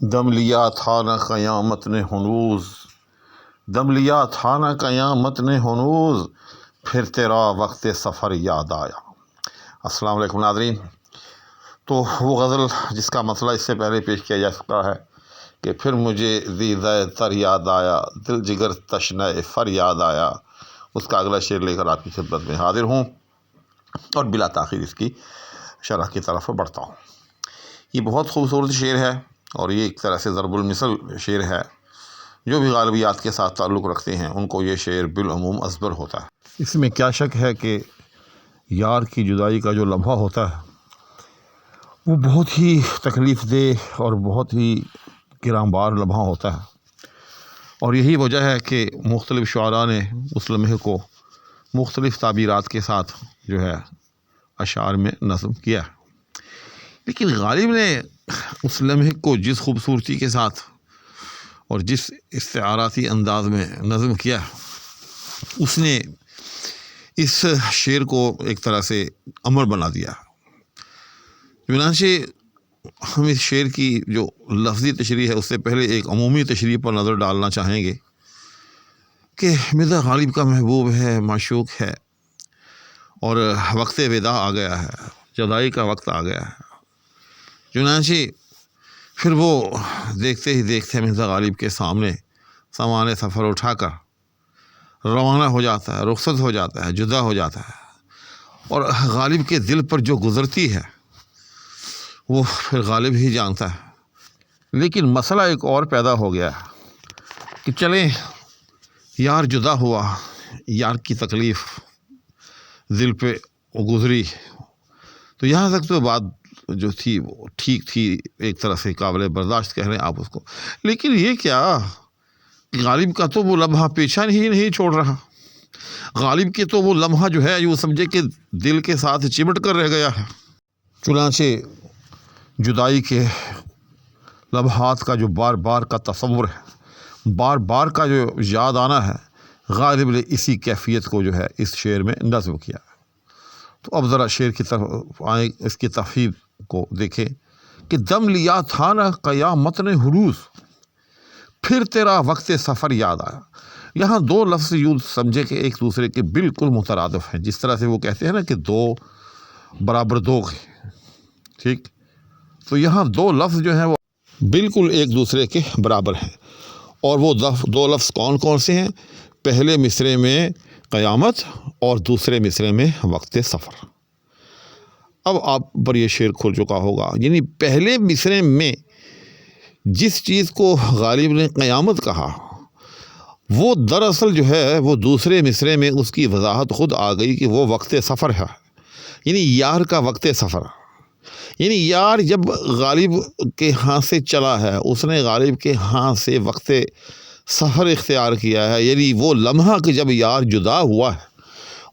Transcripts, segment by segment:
دم لیا تھا نہ قیامت نے ہنوز، دم لیا تھا نہ قیامت نے ہنوز، پھر تیرا وقت سفر یاد آیا۔ السلام علیکم ناظرین۔ تو وہ غزل جس کا مسئلہ اس سے پہلے پیش کیا جا چکا ہے کہ پھر مجھے زیزہ تر یاد آیا، دل جگر تشنہ فر یاد آیا، اس کا اگلا شعر لے کر آپ کی خدمت میں حاضر ہوں اور بلا تاخیر اس کی شرح کی طرف بڑھتا ہوں۔ یہ بہت خوبصورت شعر ہے اور یہ ایک طرح سے ضرب المثل شعر ہے۔ جو بھی غالبیات کے ساتھ تعلق رکھتے ہیں ان کو یہ شعر بالعموم ازبر ہوتا ہے۔ اس میں کیا شک ہے کہ یار کی جدائی کا جو لمحہ ہوتا ہے وہ بہت ہی تکلیف دہ اور بہت ہی گراں بار لمحہ ہوتا ہے، اور یہی وجہ ہے کہ مختلف شعراء نے اس لمحے کو مختلف تعبیرات کے ساتھ جو ہے اشعار میں نظم کیا ہے۔ لیکن غالب نے اس لمحے کو جس خوبصورتی کے ساتھ اور جس استعاراتی انداز میں نظم کیا، اس نے اس شعر کو ایک طرح سے امر بنا دیا۔ چنانچہ ہم اس شعر کی جو لفظی تشریح ہے اس سے پہلے ایک عمومی تشریح پر نظر ڈالنا چاہیں گے کہ مرزا غالب کا محبوب ہے، معشوق ہے، اور وقت وداع آ گیا ہے، جدائی کا وقت آ گیا ہے۔ چنانچہ پھر وہ دیکھتے ہی دیکھتے مرزا غالب کے سامنے سامان سفر اٹھا کر روانہ ہو جاتا ہے، رخصت ہو جاتا ہے، جدا ہو جاتا ہے، اور غالب کے دل پر جو گزرتی ہے وہ پھر غالب ہی جانتا ہے۔ لیکن مسئلہ ایک اور پیدا ہو گیا کہ چلیں یار جدا ہوا، یار کی تکلیف دل پہ گزری، تو یہاں تک تو بات جو تھی وہ ٹھیک تھی، ایک طرح سے قابل برداشت کہہ رہے ہیں آپ اس کو۔ لیکن یہ کیا کہ غالب کا تو وہ لمحہ پیچھا نہیں چھوڑ رہا، غالب کے تو وہ لمحہ جو ہے وہ سمجھے کہ دل کے ساتھ چمٹ کر رہ گیا ہے۔ چنانچہ جدائی کے لمحات کا جو بار بار کا تصور ہے، بار بار کا جو یاد آنا ہے، غالب نے اسی کیفیت کو جو ہے اس شعر میں نظم کیا۔ تو اب ذرا شعر کی طرف آئیں، اس کی تفہیم کو دیکھیں کہ دم لیا تھا نہ قیامت نے ہنوز، پھر تیرا وقت سفر یاد آیا۔ یہاں دو لفظ یوں سمجھے کہ ایک دوسرے کے بالکل مترادف ہیں، جس طرح سے وہ کہتے ہیں نا کہ دو برابر دو ہیں، ٹھیک؟ تو یہاں دو لفظ جو ہیں وہ بالکل ایک دوسرے کے برابر ہیں، اور وہ دو لفظ کون کون سے ہیں؟ پہلے مصرعے میں قیامت اور دوسرے مصرعے میں وقت سفر۔ اب آپ پر یہ شعر کھل چکا ہوگا، یعنی پہلے مصرعے میں جس چیز کو غالب نے قیامت کہا وہ دراصل جو ہے وہ دوسرے مصرعے میں اس کی وضاحت خود آ گئی کہ وہ وقت سفر ہے، یعنی یار کا وقت سفر۔ یعنی یار جب غالب کے ہاں سے چلا ہے، اس نے غالب کے ہاں سے وقت سفر اختیار کیا ہے، یعنی وہ لمحہ کہ جب یار جدا ہوا ہے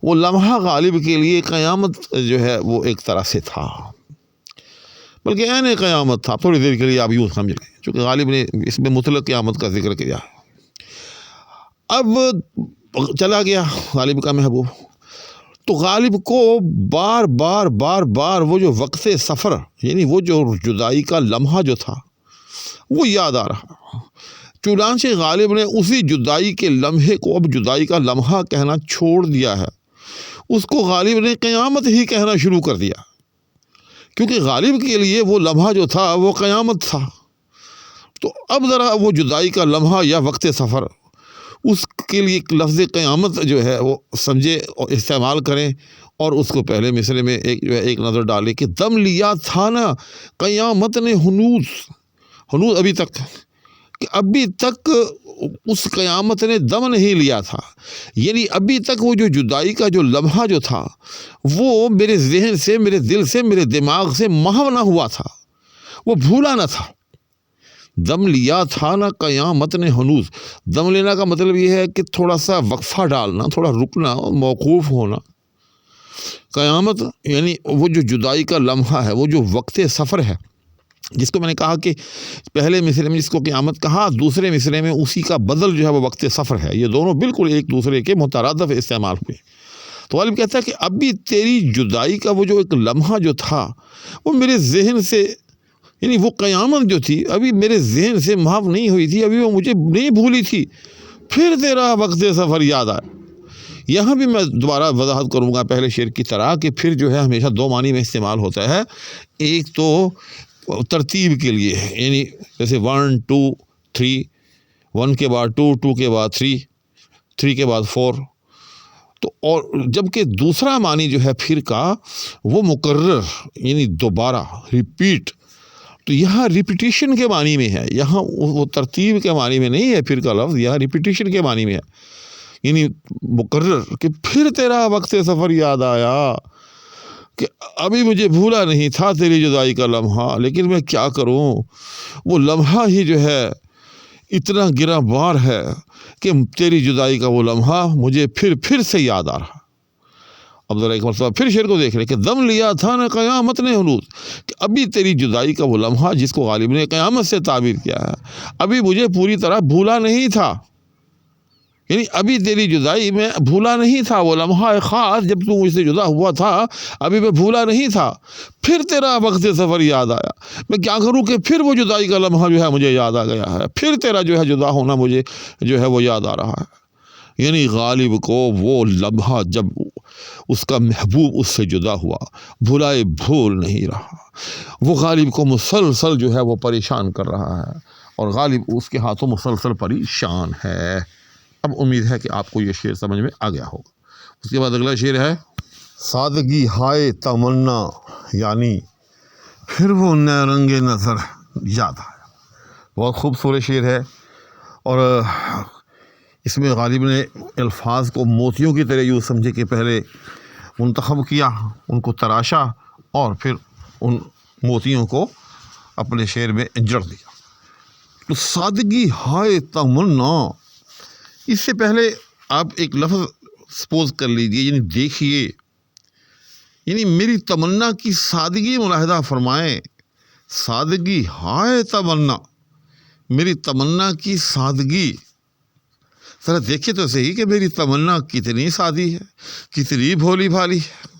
وہ لمحہ غالب کے لیے قیامت جو ہے وہ ایک طرح سے تھا، بلکہ عین قیامت تھا۔ تھوڑی دیر کے لیے آپ یوں سمجھ لیں، چونکہ غالب نے اس میں مطلق قیامت کا ذکر کیا ہے۔ اب چلا گیا غالب کا محبوب، تو غالب کو بار بار بار بار وہ جو وقت سفر، یعنی وہ جو جدائی کا لمحہ جو تھا وہ یاد آ رہا۔ چنانچہ غالب نے اسی جدائی کے لمحے کو اب جدائی کا لمحہ کہنا چھوڑ دیا ہے، اس کو غالب نے قیامت ہی کہنا شروع کر دیا، کیونکہ غالب کے لیے وہ لمحہ جو تھا وہ قیامت تھا۔ تو اب ذرا وہ جدائی کا لمحہ یا وقت سفر، اس کے لیے لفظ قیامت جو ہے وہ سمجھے اور استعمال کریں، اور اس کو پہلے مصرعے میں ایک نظر ڈالیں کہ دم لیا تھا نا قیامت نے ہنوز، ہنوز ابھی تک، کہ ابھی تک اس قیامت نے دم نہیں لیا تھا، یعنی ابھی تک وہ جو جدائی کا جو لمحہ جو تھا وہ میرے ذہن سے، میرے دل سے، میرے دماغ سے محو نہ ہوا تھا، وہ بھولا نہ تھا۔ دم لیا تھا نہ قیامت نے ہنوز، دم لینا کا مطلب یہ ہے کہ تھوڑا سا وقفہ ڈالنا، تھوڑا رکنا، موقوف ہونا۔ قیامت یعنی وہ جو جدائی کا لمحہ ہے، وہ جو وقت سفر ہے، جس کو میں نے کہا کہ پہلے مصرعے میں جس کو قیامت کہا، دوسرے مصرعے میں اسی کا بدل جو ہے وہ وقت سفر ہے۔ یہ دونوں بالکل ایک دوسرے کے مترادف استعمال ہوئے۔ تو غالب کہتا ہے کہ ابھی تیری جدائی کا وہ جو ایک لمحہ جو تھا وہ میرے ذہن سے یعنی وہ قیامت جو تھی ابھی میرے ذہن سے محو نہیں ہوئی تھی، ابھی وہ مجھے نہیں بھولی تھی، پھر تیرا وقت سفر یاد آیا۔ یہاں بھی میں دوبارہ وضاحت کروں گا پہلے شعر کی طرح کہ پھر جو ہے ہمیشہ دو معنی میں استعمال ہوتا ہے۔ ایک تو ترتیب کے لیے، یعنی جیسے 1 2 3، 1 کے بعد 2، 2 کے بعد 3، 3 کے بعد 4، تو اور جبکہ دوسرا معنی جو ہے پھر کا وہ مکرر، یعنی دوبارہ، ریپیٹ، تو یہاں ریپیٹیشن کے معنی میں ہے، یہاں وہ ترتیب کے معنی میں نہیں ہے پھر کا لفظ، یہاں ریپیٹیشن کے معنی میں ہے، یعنی مکرر، کہ پھر تیرا وقت سفر یاد آیا، کہ ابھی مجھے بھولا نہیں تھا تیری جدائی کا لمحہ، لیکن میں کیا کروں، وہ لمحہ ہی جو ہے اتنا گراں بار ہے کہ تیری جدائی کا وہ لمحہ مجھے پھر سے یاد آ رہا۔ اب ذرا ایک مرتبہ پھر شعر کو دیکھ لیں کہ دم لیا تھا نہ قیامت نے ہنوز، کہ ابھی تیری جدائی کا وہ لمحہ جس کو غالب نے قیامت سے تعبیر کیا ہے، ابھی مجھے پوری طرح بھولا نہیں تھا، یعنی ابھی تیری جدائی میں بھولا نہیں تھا، وہ لمحہ خاص جب تو مجھ سے جدا ہوا تھا ابھی میں بھولا نہیں تھا، پھر تیرا وقت سفر یاد آیا، میں کیا کروں کہ پھر وہ جدائی کا لمحہ جو ہے مجھے یاد آ گیا ہے، پھر تیرا جو ہے جدا ہونا مجھے جو ہے وہ یاد آ رہا ہے۔ یعنی غالب کو وہ لمحہ جب اس کا محبوب اس سے جدا ہوا، بھلائے بھول نہیں رہا، وہ غالب کو مسلسل جو ہے وہ پریشان کر رہا ہے، اور غالب اس کے ہاتھوں مسلسل پریشان ہے۔ اب امید ہے کہ آپ کو یہ شعر سمجھ میں آ گیا ہوگا۔ اس کے بعد اگلا شعر ہے سادگی ہائے تمنا، یعنی پھر وہ نئے رنگ نظر یاد آیا۔ بہت خوبصورت شعر ہے، اور اس میں غالب نے الفاظ کو موتیوں کی طرح یوں سمجھے کہ پہلے منتخب کیا، ان کو تراشا، اور پھر ان موتیوں کو اپنے شعر میں جڑ دیا۔ تو سادگی ہائے تمنا، اس سے پہلے آپ ایک لفظ سپوز کر لیجئے، یعنی دیکھیے، یعنی میری تمنا کی سادگی ملاحظہ فرمائیں، سادگی ہائے تمنا، میری تمنا کی سادگی، ذرا دیکھیے تو صحیح کہ میری تمنا کتنی سادی ہے، کتنی بھولی بھالی ہے،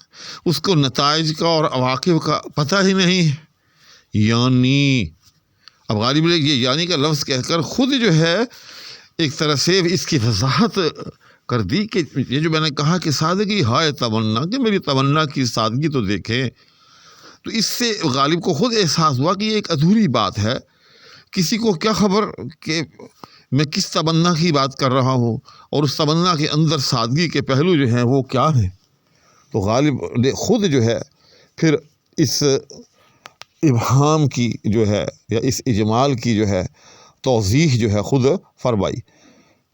اس کو نتائج کا اور عواقب کا پتہ ہی نہیں ہے۔ یعنی اب غالب نے یہ یعنی کا لفظ کہہ کر خود جو ہے ایک طرح سے اس کی وضاحت کر دی کہ یہ جو میں نے کہا کہ سادگی ہائے تمنا، کہ میری تمنا کی سادگی تو دیکھیں، تو اس سے غالب کو خود احساس ہوا کہ یہ ایک ادھوری بات ہے، کسی کو کیا خبر کہ میں کس تمنا کی بات کر رہا ہوں، اور اس تمنا کے اندر سادگی کے پہلو جو ہیں وہ کیا ہیں۔ تو غالب نے خود جو ہے پھر اس ابہام کی جو ہے یا اس اجمال کی جو ہے توضیح جو ہے خود فرمائی،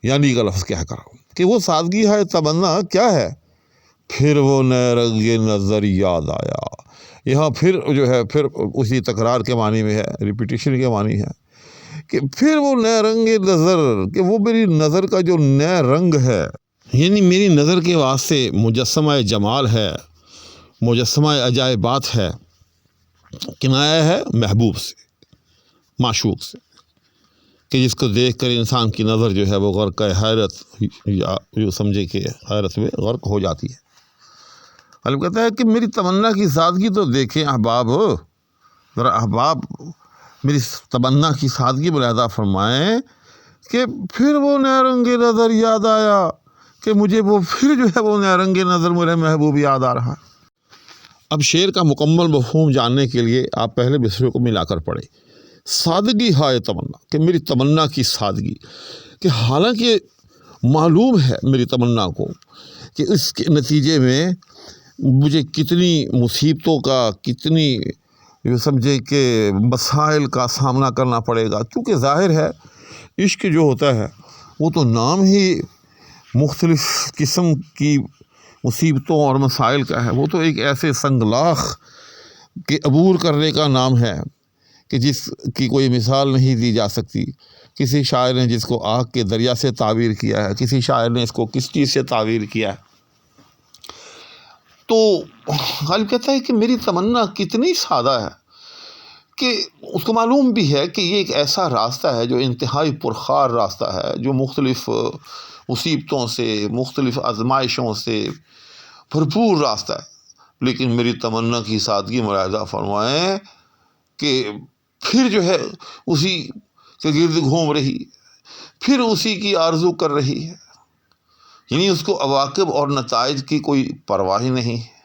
یعنی کا لفظ کہہ کر کہ وہ سادگی ہے تمنا کیا ہے، پھر وہ نئے رنگ نظر یاد آیا۔ یہاں پھر جو ہے پھر اسی تکرار کے معنی میں ہے، ریپیٹیشن کے معنی ہے، کہ پھر وہ نئے رنگ نظر، کہ وہ میری نظر کا جو نئے رنگ ہے، یعنی میری نظر کے واسطے مجسمہ جمال ہے، مجسمہ عجائبات ہے، کنایہ ہے محبوب سے، معشوق سے، کہ جس کو دیکھ کر انسان کی نظر جو ہے وہ غرق حیرت، یا یوں سمجھے کہ حیرت میں غرق ہو جاتی ہے۔ غالب کہتا ہے کہ میری تمنا کی سادگی تو دیکھیں احباب، ذرا احباب میری تمنا کی سادگی ملاحظہ فرمائیں، کہ پھر وہ نئے رنگ نظر یاد آیا، کہ مجھے وہ پھر جو ہے وہ نئے رنگ نظر میرے محبوب یاد آ رہا ہے۔ اب شعر کا مکمل مفہوم جاننے کے لیے آپ پہلے مصرعے کو ملا کر پڑھیں، سادگی ہائے تمنا، کہ میری تمنا کی سادگی، کہ حالانکہ معلوم ہے میری تمنا کو کہ اس کے نتیجے میں مجھے کتنی مصیبتوں کا، کتنی یہ سمجھے کہ مسائل کا سامنا کرنا پڑے گا، کیونکہ ظاہر ہے عشق جو ہوتا ہے وہ تو نام ہی مختلف قسم کی مصیبتوں اور مسائل کا ہے، وہ تو ایک ایسے سنگلاخ کے عبور کرنے کا نام ہے کہ جس کی کوئی مثال نہیں دی جا سکتی۔ کسی شاعر نے جس کو آگ کے دریا سے تعبیر کیا ہے، کسی شاعر نے اس کو کس چیز سے تعبیر کیا ہے۔ تو غالب کہتا ہے کہ میری تمنا کتنی سادہ ہے، کہ اس کو معلوم بھی ہے کہ یہ ایک ایسا راستہ ہے جو انتہائی پرخار راستہ ہے، جو مختلف مصیبتوں سے، مختلف آزمائشوں سے بھرپور راستہ ہے، لیکن میری تمنا کی سادگی ملاحظہ فرمائیں کہ پھر جو ہے اسی کے گرد گھوم رہی ہے، پھر اسی کی آرزو کر رہی ہے، یعنی اس کو عواقب اور نتائج کی کوئی پرواہ ہی نہیں ہے۔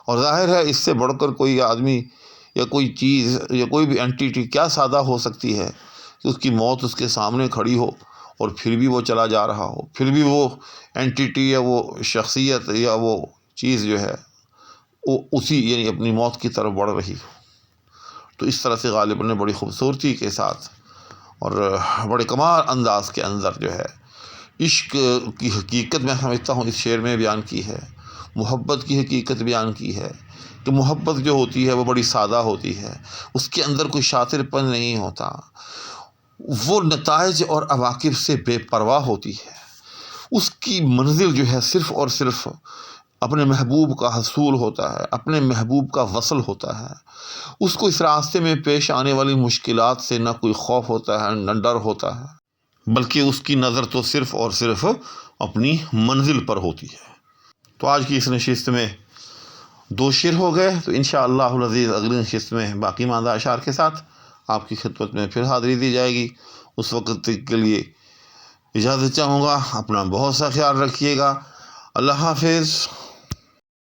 اور ظاہر ہے اس سے بڑھ کر کوئی آدمی یا کوئی چیز یا کوئی بھی اینٹیٹی کیا سادہ ہو سکتی ہے کہ اس کی موت اس کے سامنے کھڑی ہو اور پھر بھی وہ چلا جا رہا ہو، پھر بھی وہ اینٹیٹی یا وہ شخصیت یا وہ چیز جو ہے وہ اسی یعنی اپنی موت کی طرف بڑھ رہی ہو۔ تو اس طرح سے غالب نے بڑی خوبصورتی کے ساتھ اور بڑے کمال انداز کے اندر جو ہے عشق کی حقیقت میں سمجھتا ہوں اس شعر میں بیان کی ہے، محبت کی حقیقت بیان کی ہے کہ محبت جو ہوتی ہے وہ بڑی سادہ ہوتی ہے، اس کے اندر کوئی شاطر پن نہیں ہوتا، وہ نتائج اور عواقب سے بے پرواہ ہوتی ہے، اس کی منزل جو ہے صرف اور صرف اپنے محبوب کا حصول ہوتا ہے، اپنے محبوب کا وصل ہوتا ہے۔ اس کو اس راستے میں پیش آنے والی مشکلات سے نہ کوئی خوف ہوتا ہے نہ ڈر ہوتا ہے، بلکہ اس کی نظر تو صرف اور صرف اپنی منزل پر ہوتی ہے۔ تو آج کی اس نشست میں 2 شعر ہو گئے، تو انشاءاللہ العزیز اگلی نشست میں باقی ماندہ اشعار کے ساتھ آپ کی خدمت میں پھر حاضری دی جائے گی۔ اس وقت تک کے لیے اجازت چاہوں گا، اپنا بہت سا خیال رکھیے گا۔ اللہ حافظ۔